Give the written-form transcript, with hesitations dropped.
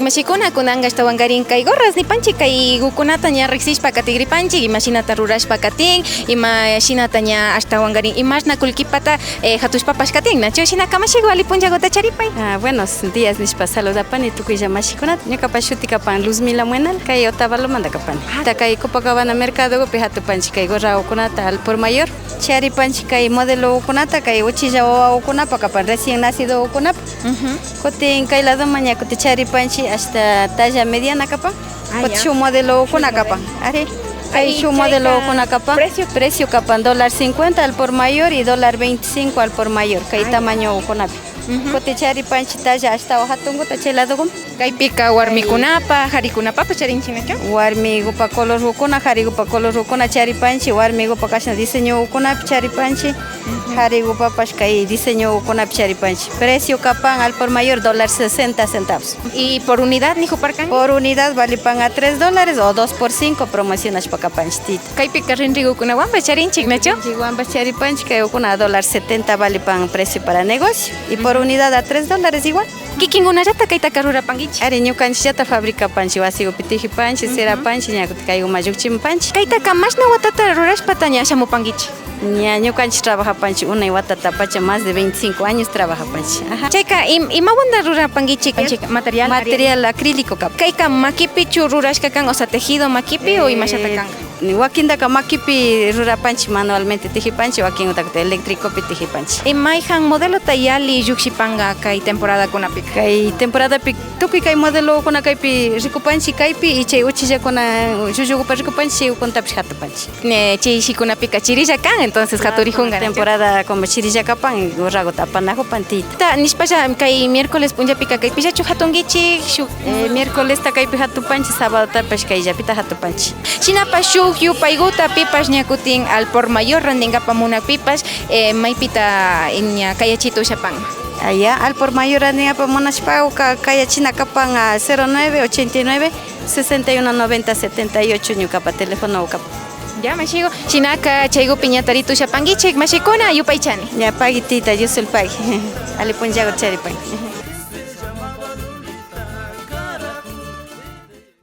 mashikuna kunanga ashtawan kay gorras nipanchik kay gukunata ña riksishpa katigripanchik imashinata rurashpa katin ima shinata ña ashtawan imashna kullkipata hatushpapash katin nachu shina kamashiku ali punllagota charipay. Buenos días nishpa saludapani tukuylla mashikunata ñuqapa shuti kapan Luzmila Muenal kay Otavalomananta kapani kay Copacabana mercadopi hatupanchik kay gorrakunata al por mayor charipanchik kay modelo kunata kay uchilla wawakunapa kapan recién nacido kunapa kutin kay lado maña kuti charipanchik hasta talla mediana kapan kuti shu modelo kuna kapan ari kay shu modelo kuna kapan precio kapan $50 al por mayor y $25 al por mayor kay tamaño kunapi kuti charipanchik talla hasta hatunguta chay lado kaypika warmikunapa harikunapa charinchinachu warmigupa color hukuna harigupa color hukuna charipanchik warmigupa kashna diseño hukunapi charipanchik harigupapash kay diseño hukunapi charipanchik precio kapan al por mayor $60. Y por unidad nijuparkan por unidad valipan a $3 o 2 por 5 promocionashpa kapanchik kaypika rinrigukunawanpas charinchik nachu rinriguwanpas charipanchik kay hukuna a $70 valipan precio para negocio y por unidad a $3 igual kikinkunallata kaytaka rurapankichik ari ñukanchikllata fabricapanchik wasikupi tijipanchik serapanchik ñakuti kaywan llukchinpanchik kaytaka mashna watata rurashpata ña shamupankichik ña ñukanchik trabajapanchik unay watata pacha más de 25 años trabajapanchik chayka imawanta rurapankichik material acrílico kayka makipichu rurashka kan o sea tejido makipi o imashata kan wakindaka makipi rurapanchik manualmente tijipanchik wakin utakta eléctricopi tijipanchik imayhan modelo tayali llukshipanka kay temporada kunapi kay temporadapi tukuy kay modelo kuna kaypi rikupanchik kaypi y chay uchillakuna llullukupa rikupanchik ukuntapish hatupanchik chayshikunapica chirilla kan entonces haturijunga temporada como chirilla kapan gorragota apanajupan tita nishpasha kay miércoles punllapika kay pillachu hatunkichik miércoles ta kaypi hatupanchik sábado tapish kayllapita hatupanchik shinapas shuk yupaiguta pipas ñakutin al por mayor randingapa munapipas maypita ña kayachito ushapan allá al por mayor randingapa munashpago kayachina kapan a 09 89 61 90 78 ñukapa teléfono ukapa ya mashigo chinaka chaygu piñatarito ushapankichik mashikuna yupaychani ya pagi tita yo soy pagi ali punjago charipay